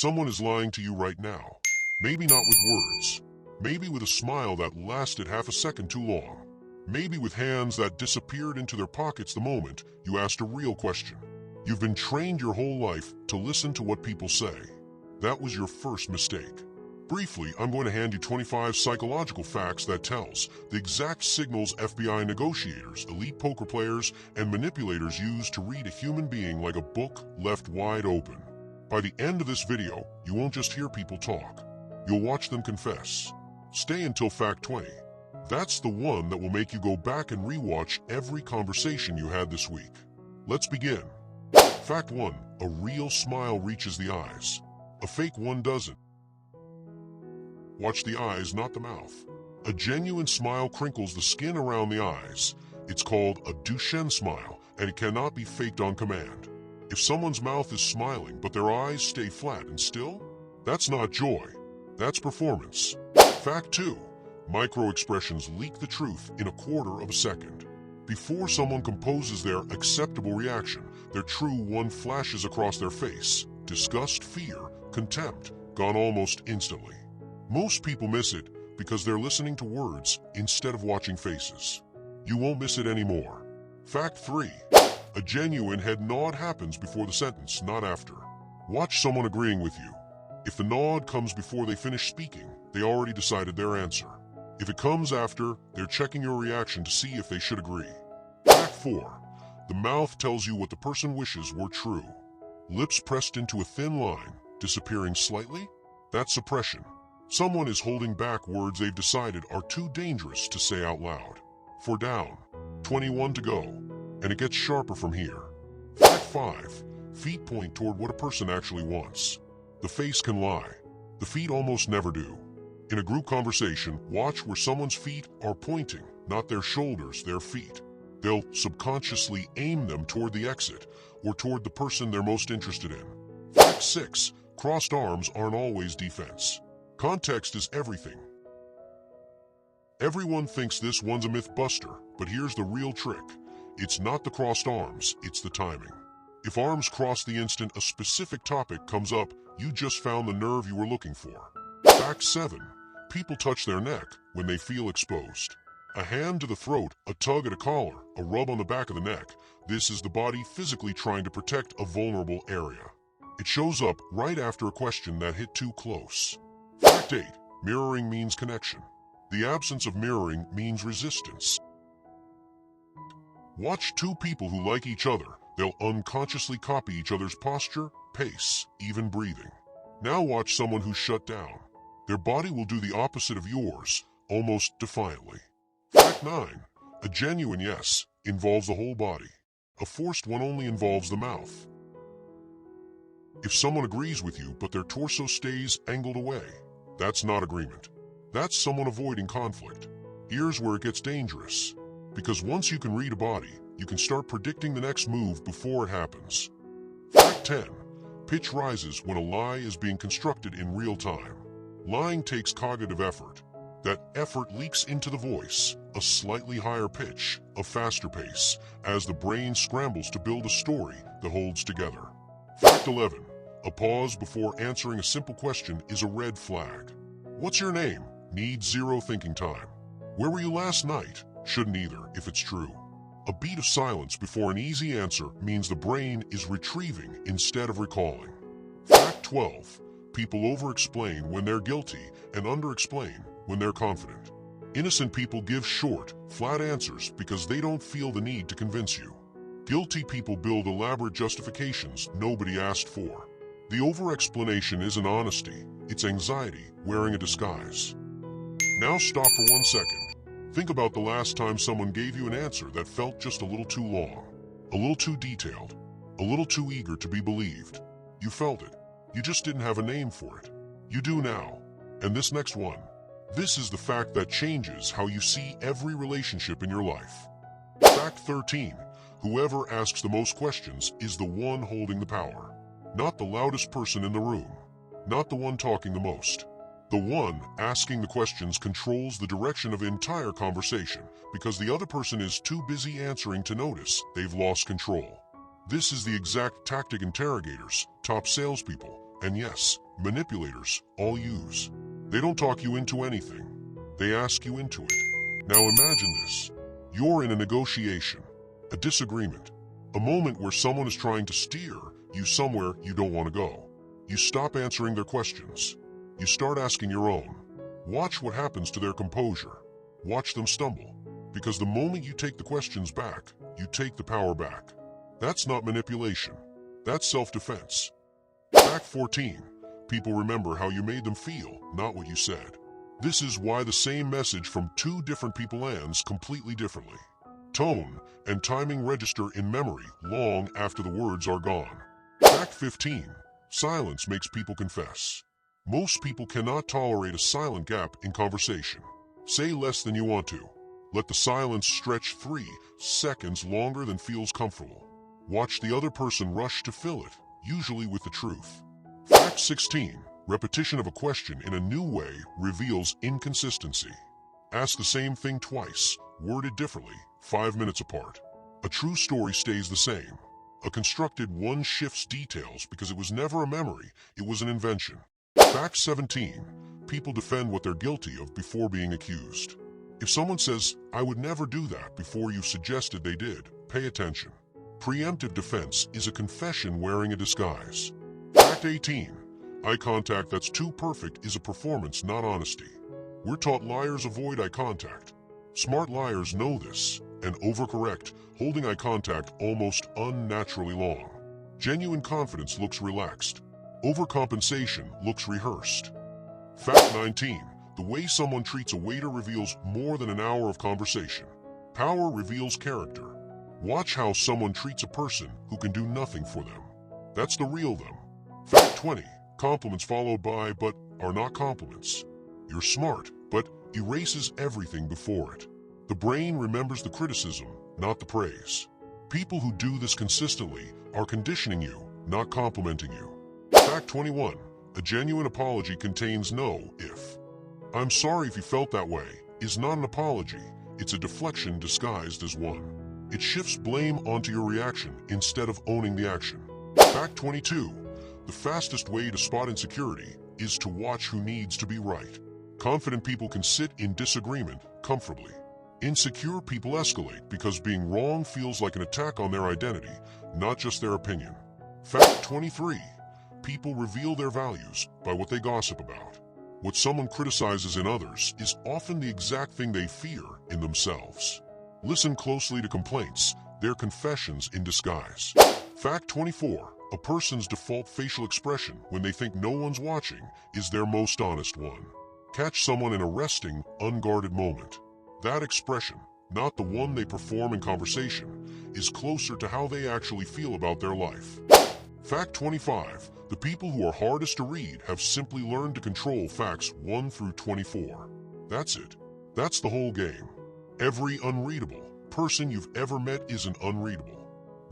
Someone is lying to you right now. Maybe not with words. Maybe with a smile that lasted half a second too long. Maybe with hands that disappeared into their pockets the moment you asked a real question. You've been trained your whole life to listen to what people say. That was your first mistake. Briefly, I'm going to hand you 25 psychological facts that tells the exact signals FBI negotiators, elite poker players, and manipulators use to read a human being like a book left wide open. By the end of this video, you won't just hear people talk. You'll watch them confess. Stay until fact 20. That's the one that will make you go back and rewatch every conversation you had this week. Let's begin. Fact 1. A real smile reaches the eyes. A fake one doesn't. Watch the eyes, not the mouth. A genuine smile crinkles the skin around the eyes. It's called a Duchenne smile, and it cannot be faked on command. If someone's mouth is smiling but their eyes stay flat and still, that's not joy. That's performance. Fact 2. Micro-expressions leak the truth in a quarter of a second. Before someone composes their acceptable reaction, their true one flashes across their face. Disgust, fear, contempt, gone almost instantly. Most people miss it because they're listening to words instead of watching faces. You won't miss it anymore. Fact 3. A genuine head nod happens before the sentence, not after. Watch someone agreeing with you. If the nod comes before they finish speaking, they already decided their answer. If it comes after, they're checking your reaction to see if they should agree. Fact 4. The mouth tells you what the person wishes were true. Lips pressed into a thin line, disappearing slightly? That's suppression. Someone is holding back words they've decided are too dangerous to say out loud. 4 down. 21 to go. And it gets sharper from here. Fact 5. Feet point toward what a person actually wants. The face can lie. The feet almost never do. In a group conversation, watch where someone's feet are pointing, not their shoulders, their feet. They'll subconsciously aim them toward the exit or toward the person they're most interested in. Fact 6. Crossed arms aren't always defense. Context is everything. Everyone thinks this one's a myth buster, but here's the real trick. It's not the crossed arms, it's the timing. If arms cross the instant a specific topic comes up, you just found the nerve you were looking for. Fact 7. People touch their neck when they feel exposed. A hand to the throat, a tug at a collar, a rub on the back of the neck. This is the body physically trying to protect a vulnerable area. It shows up right after a question that hit too close. Fact 8. Mirroring means connection. The absence of mirroring means resistance. Watch two people who like each other. They'll unconsciously copy each other's posture, pace, even breathing. Now watch someone who's shut down. Their body will do the opposite of yours, almost defiantly. Fact 9. A genuine yes involves the whole body. A forced one only involves the mouth. If someone agrees with you but their torso stays angled away, that's not agreement. That's someone avoiding conflict. Here's where it gets dangerous. Because once you can read a body, you can start predicting the next move before it happens. Fact 10. Pitch rises when a lie is being constructed in real time. Lying takes cognitive effort. That effort leaks into the voice, a slightly higher pitch, a faster pace, as the brain scrambles to build a story that holds together. Fact 11. A pause before answering a simple question is a red flag. What's your name? Needs zero thinking time. Where were you last night? Shouldn't either, if it's true. A beat of silence before an easy answer means the brain is retrieving instead of recalling. Fact 12. People over-explain when they're guilty and under-explain when they're confident. Innocent people give short, flat answers because they don't feel the need to convince you. Guilty people build elaborate justifications nobody asked for. The over-explanation isn't honesty, it's anxiety wearing a disguise. Now stop for 1 second. Think about the last time someone gave you an answer that felt just a little too long, a little too detailed, a little too eager to be believed. You felt it. You just didn't have a name for it. You do now. And this next one. This is the fact that changes how you see every relationship in your life. Fact 13. Whoever asks the most questions is the one holding the power. Not the loudest person in the room. Not the one talking the most. The one asking the questions controls the direction of the entire conversation because the other person is too busy answering to notice they've lost control. This is the exact tactic interrogators, top salespeople, and yes, manipulators all use. They don't talk you into anything. They ask you into it. Now imagine this. You're in a negotiation, a disagreement, a moment where someone is trying to steer you somewhere you don't want to go. You stop answering their questions. You start asking your own. Watch what happens to their composure. Watch them stumble. Because the moment you take the questions back, you take the power back. That's not manipulation. That's self-defense. Fact 14. People remember how you made them feel, not what you said. This is why the same message from two different people lands completely differently. Tone and timing register in memory long after the words are gone. Fact 15. Silence makes people confess. Most people cannot tolerate a silent gap in conversation. Say less than you want to. Let the silence stretch 3 seconds longer than feels comfortable. Watch the other person rush to fill it, usually with the truth. Fact 16. Repetition of a question in a new way reveals inconsistency. Ask the same thing twice, worded differently, 5 minutes apart. A true story stays the same. A constructed one shifts details because it was never a memory, it was an invention. Fact 17. People defend what they're guilty of before being accused. If someone says, "I would never do that," before you've suggested they did, pay attention. Preemptive defense is a confession wearing a disguise. Fact 18. Eye contact that's too perfect is a performance, not honesty. We're taught liars avoid eye contact. Smart liars know this and overcorrect, holding eye contact almost unnaturally long. Genuine confidence looks relaxed. Overcompensation looks rehearsed. Fact 19. The way someone treats a waiter reveals more than an hour of conversation. Power reveals character. Watch how someone treats a person who can do nothing for them. That's the real them. Fact 20. Compliments followed by but are not compliments. You're smart, but erases everything before it. The brain remembers the criticism, not the praise. People who do this consistently are conditioning you, not complimenting you. Fact 21. A genuine apology contains no if. "I'm sorry if you felt that way" is not an apology, it's a deflection disguised as one. It shifts blame onto your reaction instead of owning the action. Fact 22. The fastest way to spot insecurity is to watch who needs to be right. Confident people can sit in disagreement comfortably. Insecure people escalate because being wrong feels like an attack on their identity, not just their opinion. Fact 23. People reveal their values by what they gossip about. What someone criticizes in others is often the exact thing they fear in themselves. Listen closely to complaints, they're confessions in disguise. Fact 24. A person's default facial expression when they think no one's watching is their most honest one. Catch someone in a resting, unguarded moment. That expression, not the one they perform in conversation, is closer to how they actually feel about their life. Fact 25. The people who are hardest to read have simply learned to control facts 1 through 24. That's it. That's the whole game. Every unreadable person you've ever met isn't unreadable.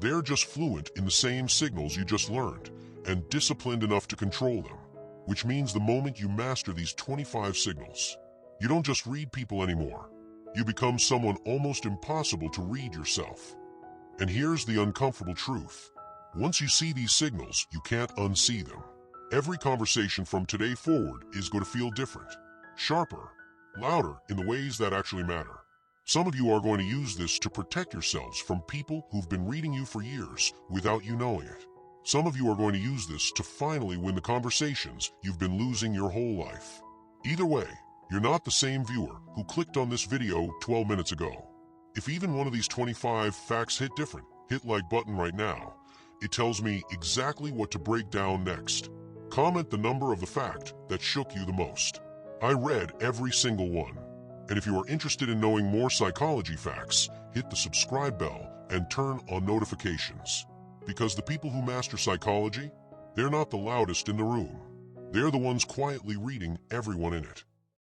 They're just fluent in the same signals you just learned, and disciplined enough to control them. Which means the moment you master these 25 signals, you don't just read people anymore. You become someone almost impossible to read yourself. And here's the uncomfortable truth. Once you see these signals, you can't unsee them. Every conversation from today forward is going to feel different, sharper, louder in the ways that actually matter. Some of you are going to use this to protect yourselves from people who've been reading you for years without you knowing it. Some of you are going to use this to finally win the conversations you've been losing your whole life. Either way, you're not the same viewer who clicked on this video 12 minutes ago. If even one of these 25 facts hit different, hit like button right now. It tells me exactly what to break down next. Comment the number of the fact that shook you the most. I read every single one. And if you are interested in knowing more psychology facts, hit the subscribe bell and turn on notifications. Because the people who master psychology, they're not the loudest in the room. They're the ones quietly reading everyone in it.